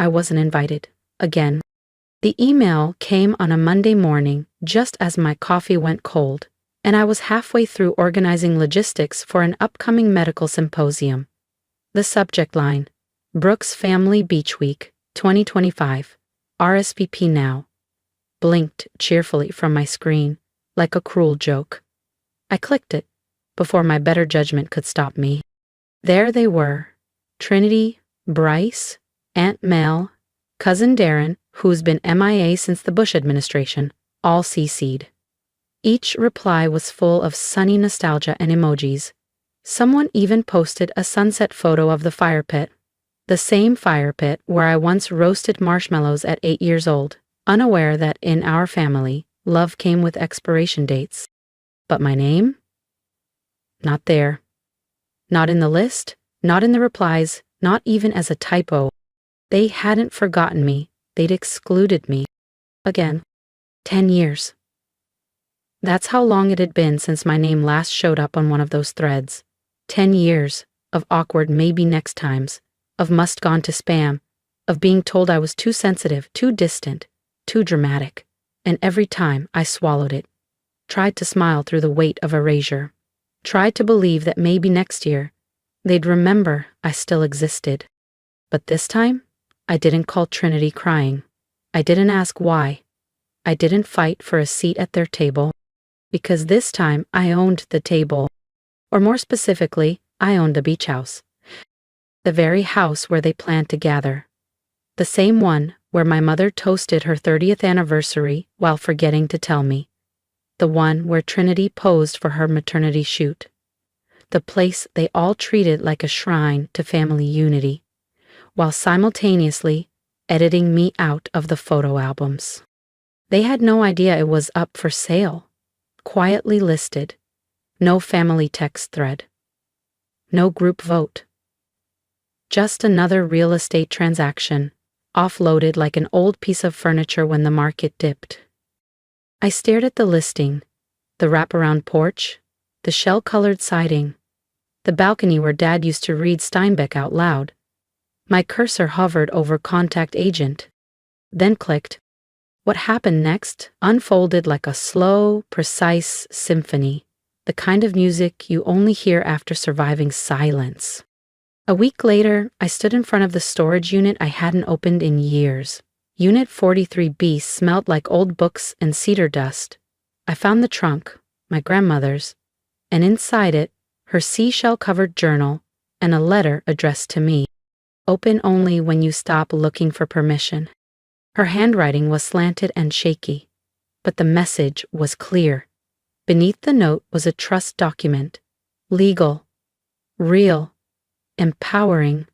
I wasn't invited. Again. The email came on a Monday morning, just as my coffee went cold, and I was halfway through organizing logistics for an upcoming medical symposium. The subject line: Brooks Family Beach Week, 2025. RSVP now. Blinked cheerfully from my screen, like a cruel joke. I clicked it, before my better judgment could stop me. There they were: Trinity, Bryce, Aunt Mel, Cousin Darren, who's been MIA since the Bush administration, all CC'd. Each reply was full of sunny nostalgia and emojis. Someone even posted a sunset photo of the fire pit. The same fire pit where I once roasted marshmallows at 8 years old, unaware that in our family, love came with expiration dates. But my name? Not there. Not in the list, not in the replies, not even as a typo. They hadn't forgotten me, they'd excluded me. Again. 10 years. That's how long it had been since my name last showed up on one of those threads. 10 years of awkward maybe next times, of must gone to spam, of being told I was too sensitive, too distant, too dramatic. And every time I swallowed it, tried to smile through the weight of erasure, tried to believe that maybe next year they'd remember I still existed. But this time, I didn't call Trinity crying. I didn't ask why. I didn't fight for a seat at their table. Because this time I owned the table. Or more specifically, I owned the beach house. The very house where they planned to gather. The same one where my mother toasted her 30th anniversary while forgetting to tell me. The one where Trinity posed for her maternity shoot. The place they all treated like a shrine to family unity, while simultaneously editing me out of the photo albums. They had no idea it was up for sale, quietly listed, no family text thread, no group vote. Just another real estate transaction, offloaded like an old piece of furniture when the market dipped. I stared at the listing, the wraparound porch, the shell-colored siding, the balcony where Dad used to read Steinbeck out loud. My cursor hovered over contact agent, then clicked. What happened next unfolded like a slow, precise symphony, the kind of music you only hear after surviving silence. A week later, I stood in front of the storage unit I hadn't opened in years. Unit 43B smelled like old books and cedar dust. I found the trunk, my grandmother's, and inside it, her seashell-covered journal and a letter addressed to me. Open only when you stop looking for permission. Her handwriting was slanted and shaky, but the message was clear. Beneath the note was a trust document. Legal. Real. Empowering.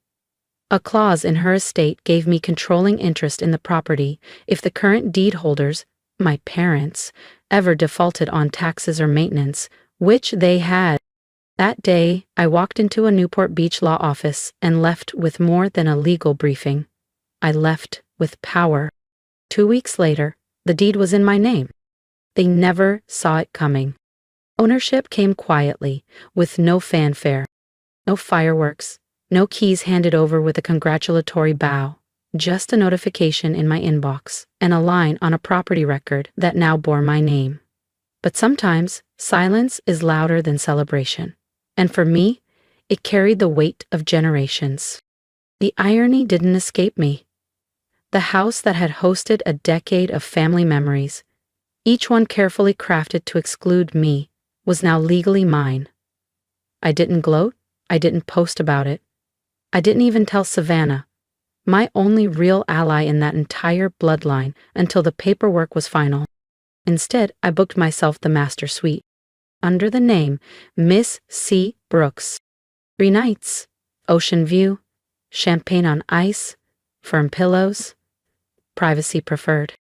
A clause in her estate gave me controlling interest in the property if the current deed holders, my parents, ever defaulted on taxes or maintenance, which they had. That day, I walked into a Newport Beach law office and left with more than a legal briefing. I left with power. 2 weeks later, the deed was in my name. They never saw it coming. Ownership came quietly, with no fanfare. No fireworks, no keys handed over with a congratulatory bow, just a notification in my inbox and a line on a property record that now bore my name. But sometimes, silence is louder than celebration. And for me, it carried the weight of generations. The irony didn't escape me. The house that had hosted a decade of family memories, each one carefully crafted to exclude me, was now legally mine. I didn't gloat, I didn't post about it. I didn't even tell Savannah, my only real ally in that entire bloodline, until the paperwork was final. Instead, I booked myself the master suite, under the name Miss C. Brooks. 3 nights, ocean view, champagne on ice, firm pillows, privacy preferred.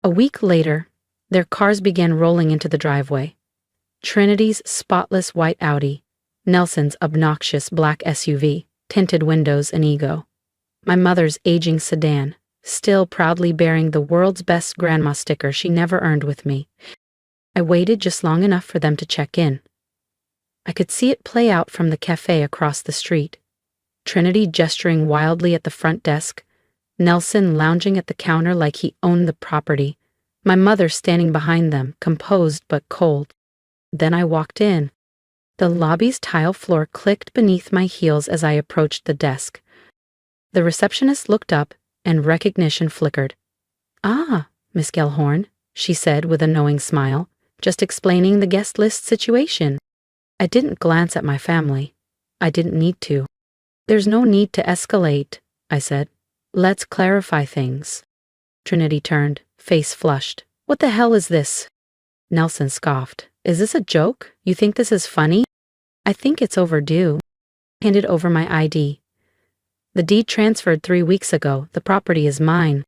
A week later, their cars began rolling into the driveway. Trinity's spotless white Audi, Nelson's obnoxious black SUV, tinted windows and ego. My mother's aging sedan, still proudly bearing the world's best grandma sticker she never earned with me. I waited just long enough for them to check in. I could see it play out from the cafe across the street. Trinity gesturing wildly at the front desk, Nelson lounging at the counter like he owned the property. My mother standing behind them, composed but cold. Then I walked in. The lobby's tile floor clicked beneath my heels as I approached the desk. The receptionist looked up, and recognition flickered. "Ah, Miss Gellhorn," she said with a knowing smile, "just explaining the guest list situation." I didn't glance at my family. I didn't need to. "There's no need to escalate," I said. "Let's clarify things." Trinity turned, face flushed. "What the hell is this?" Nelson scoffed. "Is this a joke? You think this is funny?" "I think it's overdue." Handed over my ID. "The deed transferred 3 weeks ago. The property is mine."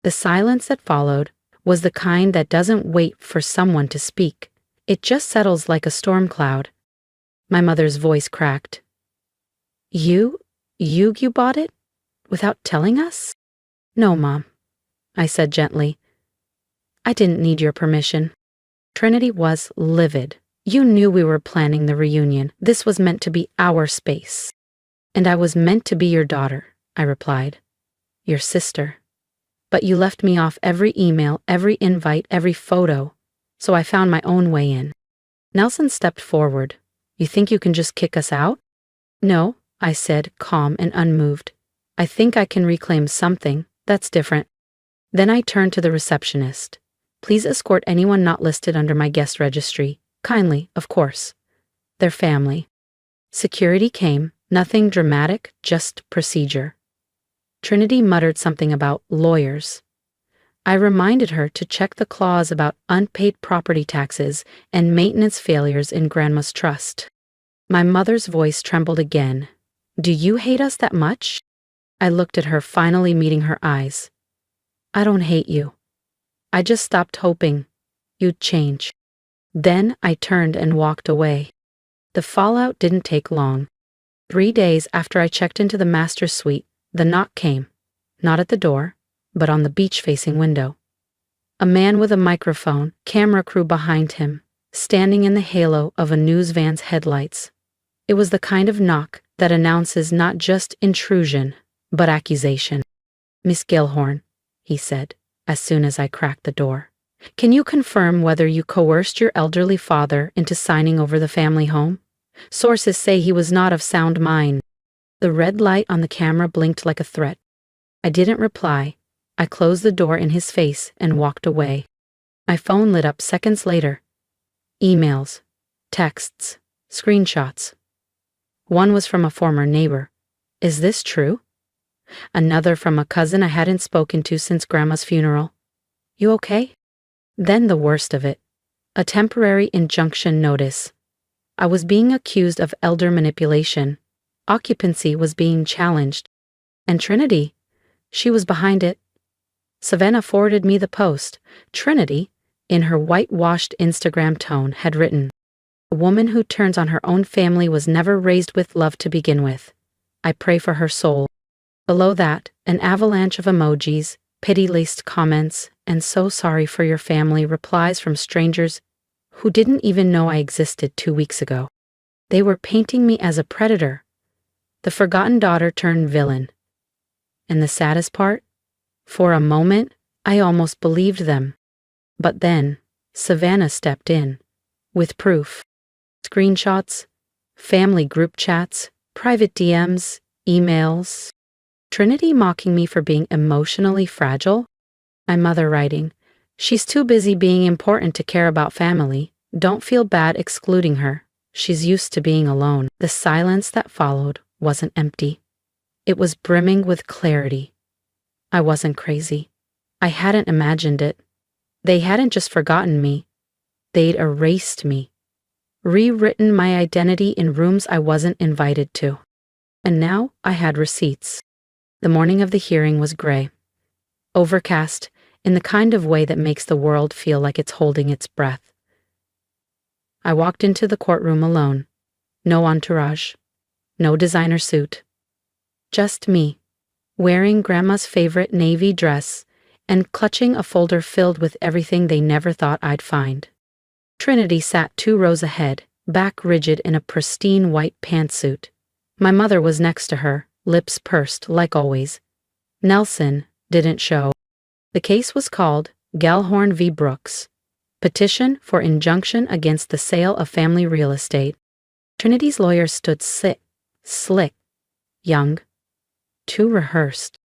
The silence that followed was the kind that doesn't wait for someone to speak. It just settles like a storm cloud. My mother's voice cracked. You bought it? Without telling us?" "No, Mom," I said gently. "I didn't need your permission." Trinity was livid. "You knew we were planning the reunion. This was meant to be our space." "And I was meant to be your daughter," I replied. "Your sister. But you left me off every email, every invite, every photo, so I found my own way in." Nelson stepped forward. "You think you can just kick us out?" "No," I said, calm and unmoved. "I think I can reclaim something. That's different." Then I turned to the receptionist. "Please escort anyone not listed under my guest registry. Kindly, of course. Their family." Security came, nothing dramatic, just procedure. Trinity muttered something about lawyers. I reminded her to check the clause about unpaid property taxes and maintenance failures in Grandma's trust. My mother's voice trembled again. "Do you hate us that much?" I looked at her, finally meeting her eyes. "I don't hate you. I just stopped hoping you'd change." Then I turned and walked away. The fallout didn't take long. 3 days after I checked into the master suite, the knock came, not at the door, but on the beach-facing window. A man with a microphone, camera crew behind him, standing in the halo of a news van's headlights. It was the kind of knock that announces not just intrusion, but accusation. "Miss Gellhorn," he said, as soon as I cracked the door, "can you confirm whether you coerced your elderly father into signing over the family home? Sources say he was not of sound mind." The red light on the camera blinked like a threat. I didn't reply. I closed the door in his face and walked away. My phone lit up seconds later. Emails, texts, screenshots. One was from a former neighbor. "Is this true?" Another from a cousin I hadn't spoken to since Grandma's funeral. "You okay?" Then the worst of it. A temporary injunction notice. I was being accused of elder manipulation. Occupancy was being challenged. And Trinity, she was behind it. Savannah forwarded me the post. Trinity, in her whitewashed Instagram tone, had written, "A woman who turns on her own family was never raised with love to begin with. I pray for her soul." Below that, an avalanche of emojis, pity-laced comments, and "so sorry for your family" replies from strangers who didn't even know I existed 2 weeks ago. They were painting me as a predator, the forgotten daughter turned villain. And the saddest part? For a moment, I almost believed them. But then, Savannah stepped in. With proof. Screenshots, family group chats, private DMs, emails. Trinity mocking me for being emotionally fragile? My mother writing, "She's too busy being important to care about family. Don't feel bad excluding her. She's used to being alone." The silence that followed wasn't empty. It was brimming with clarity. I wasn't crazy. I hadn't imagined it. They hadn't just forgotten me. They'd erased me. Rewritten my identity in rooms I wasn't invited to. And now I had receipts. The morning of the hearing was gray. Overcast, in the kind of way that makes the world feel like it's holding its breath. I walked into the courtroom alone. No entourage. No designer suit. Just me, wearing Grandma's favorite navy dress and clutching a folder filled with everything they never thought I'd find. Trinity sat 2 rows ahead, back rigid in a pristine white pantsuit. My mother was next to her, lips pursed like always. Nelson didn't show. The case was called Gellhorn v. Brooks. Petition for injunction against the sale of family real estate. Trinity's lawyer stood slick, young, too rehearsed.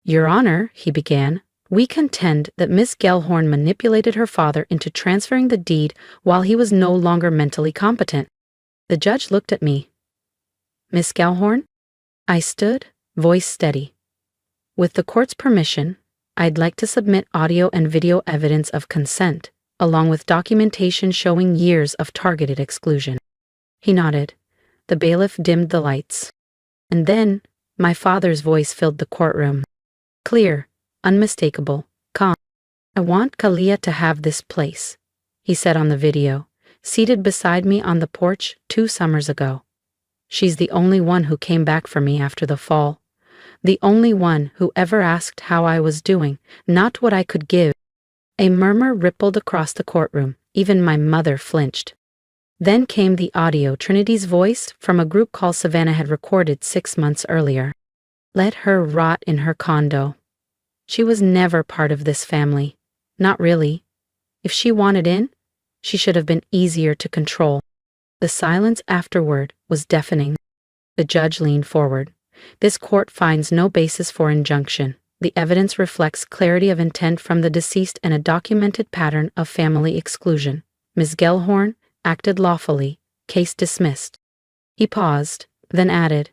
Your Honor, he began, we contend that Miss Gellhorn manipulated her father into transferring the deed while he was no longer mentally competent. The judge looked at me. Miss Gellhorn? I stood, voice steady. With the court's permission, I'd like to submit audio and video evidence of consent, along with documentation showing years of targeted exclusion. He nodded. The bailiff dimmed the lights. And then, my father's voice filled the courtroom. Clear, unmistakable, calm. I want Kalia to have this place, he said on the video, seated beside me on the porch 2 summers ago. She's the only one who came back for me after the fall. The only one who ever asked how I was doing, not what I could give. A murmur rippled across the courtroom. Even my mother flinched. Then came the audio Trinity's voice from a group call Savannah had recorded 6 months earlier. Let her rot in her condo. She was never part of this family. Not really. If she wanted in, she should have been easier to control. The silence afterward was deafening. The judge leaned forward. This court finds no basis for injunction. The evidence reflects clarity of intent from the deceased and a documented pattern of family exclusion. Ms. Gellhorn acted lawfully. Case dismissed. He paused, then added,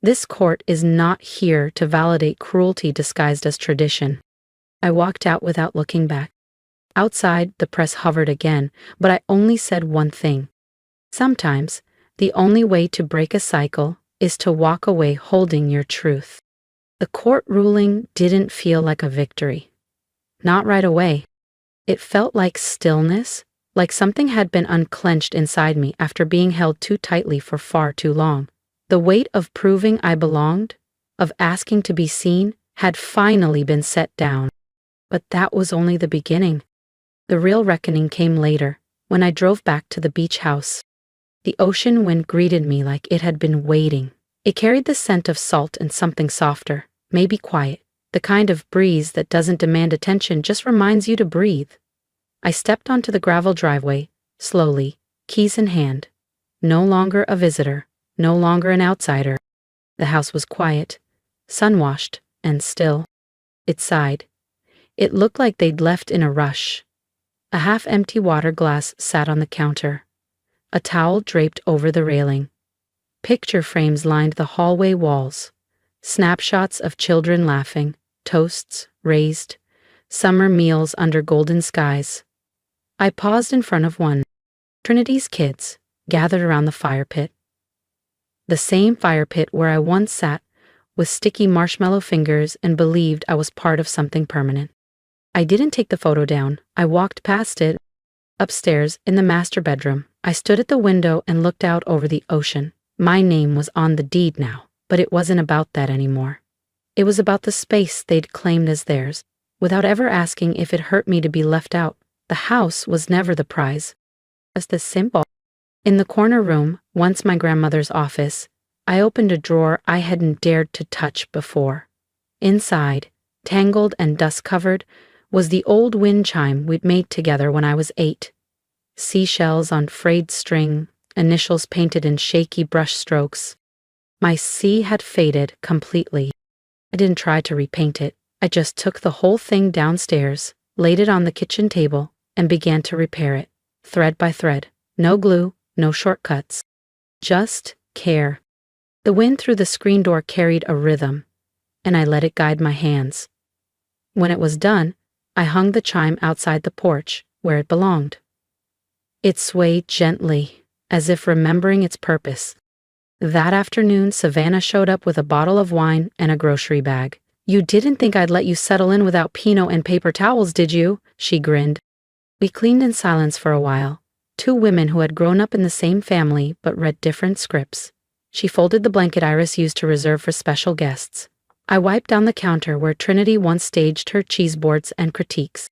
this court is not here to validate cruelty disguised as tradition. I walked out without looking back. Outside, the press hovered again, but I only said one thing. Sometimes, the only way to break a cycle is to walk away holding your truth. The court ruling didn't feel like a victory. Not right away. It felt like stillness, like something had been unclenched inside me after being held too tightly for far too long. The weight of proving I belonged, of asking to be seen, had finally been set down. But that was only the beginning. The real reckoning came later, when I drove back to the beach house. The ocean wind greeted me like it had been waiting. It carried the scent of salt and something softer, maybe quiet, the kind of breeze that doesn't demand attention, just reminds you to breathe. I stepped onto the gravel driveway, slowly, keys in hand. No longer a visitor, no longer an outsider. The house was quiet, sun-washed, and still. It sighed. It looked like they'd left in a rush. A half-empty water glass sat on the counter. A towel draped over the railing. Picture frames lined the hallway walls. Snapshots of children laughing, toasts raised, summer meals under golden skies. I paused in front of one. Trinity's kids, gathered around the fire pit. The same fire pit where I once sat with sticky marshmallow fingers and believed I was part of something permanent. I didn't take the photo down. I walked past it. Upstairs, in the master bedroom, I stood at the window and looked out over the ocean. My name was on the deed now, but it wasn't about that anymore. It was about the space they'd claimed as theirs, without ever asking if it hurt me to be left out. The house was never the prize. Just the simple. In the corner room, once my grandmother's office, I opened a drawer I hadn't dared to touch before. Inside, tangled and dust-covered, was the old wind chime we'd made together when I was 8. Seashells on frayed string, initials painted in shaky brush strokes. My C had faded completely. I didn't try to repaint it. I just took the whole thing downstairs, laid it on the kitchen table, and began to repair it, thread by thread. No glue, no shortcuts. Just care. The wind through the screen door carried a rhythm, and I let it guide my hands. When it was done, I hung the chime outside the porch, where it belonged. It swayed gently, as if remembering its purpose. That afternoon, Savannah showed up with a bottle of wine and a grocery bag. You didn't think I'd let you settle in without Pinot and paper towels, did you? She grinned. We cleaned in silence for a while. 2 women who had grown up in the same family but read different scripts. She folded the blanket Iris used to reserve for special guests. I wiped down the counter where Trinity once staged her cheese boards and critiques.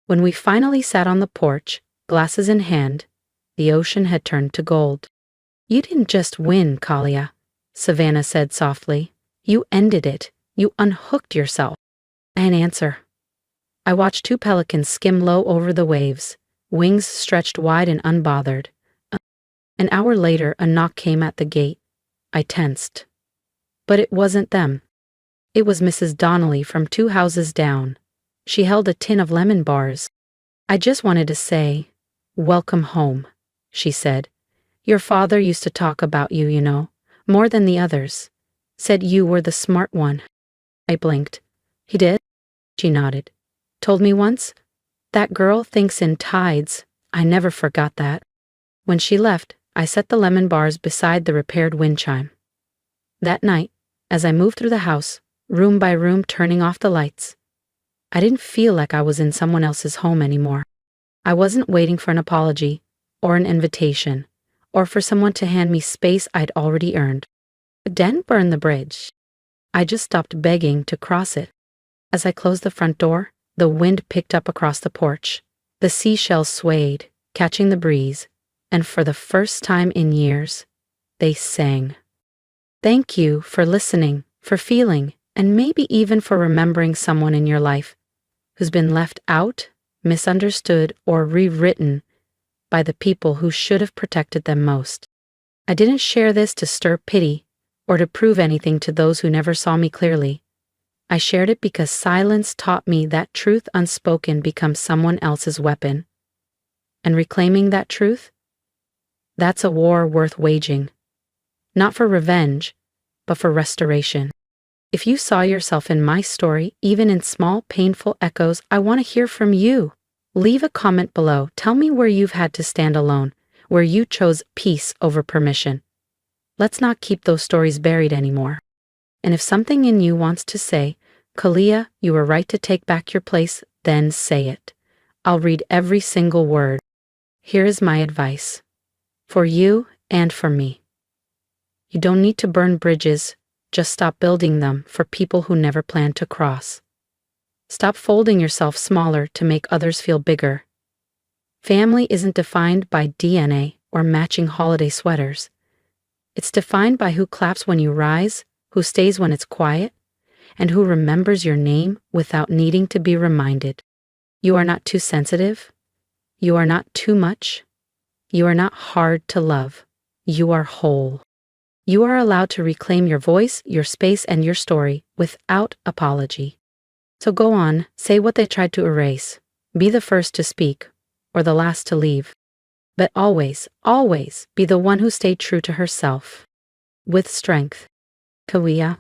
When we finally sat on the porch, glasses in hand, the ocean had turned to gold. You didn't just win, Kalia, Savannah said softly. You ended it. You unhooked yourself. An answer. I watched two pelicans skim low over the waves, wings stretched wide and unbothered. An hour later, a knock came at the gate. I tensed. But it wasn't them. It was Mrs. Donnelly from 2 houses down. She held a tin of lemon bars. I just wanted to say, "Welcome home," she said. "Your father used to talk about you, you know, more than the others. Said you were the smart one." I blinked. "He did?" She nodded. "Told me once? That girl thinks in tides. I never forgot that." When she left, I set the lemon bars beside the repaired wind chime. That night, as I moved through the house, room by room turning off the lights, I didn't feel like I was in someone else's home anymore. I wasn't waiting for an apology, or an invitation, or for someone to hand me space I'd already earned. I didn't burn the bridge. I just stopped begging to cross it. As I closed the front door, the wind picked up across the porch. The seashells swayed, catching the breeze, and for the first time in years, they sang. Thank you for listening, for feeling, and maybe even for remembering someone in your life who's been left out, misunderstood, or rewritten by the people who should have protected them most. I didn't share this to stir pity or to prove anything to those who never saw me clearly. I shared it because silence taught me that truth unspoken becomes someone else's weapon. And reclaiming that truth? That's a war worth waging. Not for revenge, but for restoration. If you saw yourself in my story, even in small, painful echoes, I want to hear from you. Leave a comment below. Tell me where you've had to stand alone, where you chose peace over permission. Let's not keep those stories buried anymore. And if something in you wants to say, "Kalia, you were right to take back your place," then say it. I'll read every single word. Here is my advice. For you and for me. You don't need to burn bridges. Just stop building them for people who never planned to cross. Stop folding yourself smaller to make others feel bigger. Family isn't defined by DNA or matching holiday sweaters. It's defined by who claps when you rise, who stays when it's quiet, and who remembers your name without needing to be reminded. You are not too sensitive. You are not too much. You are not hard to love. You are whole. You are allowed to reclaim your voice, your space, and your story without apology. So go on, say what they tried to erase. Be the first to speak, or the last to leave. But always, always be the one who stayed true to herself. With strength. Kalia.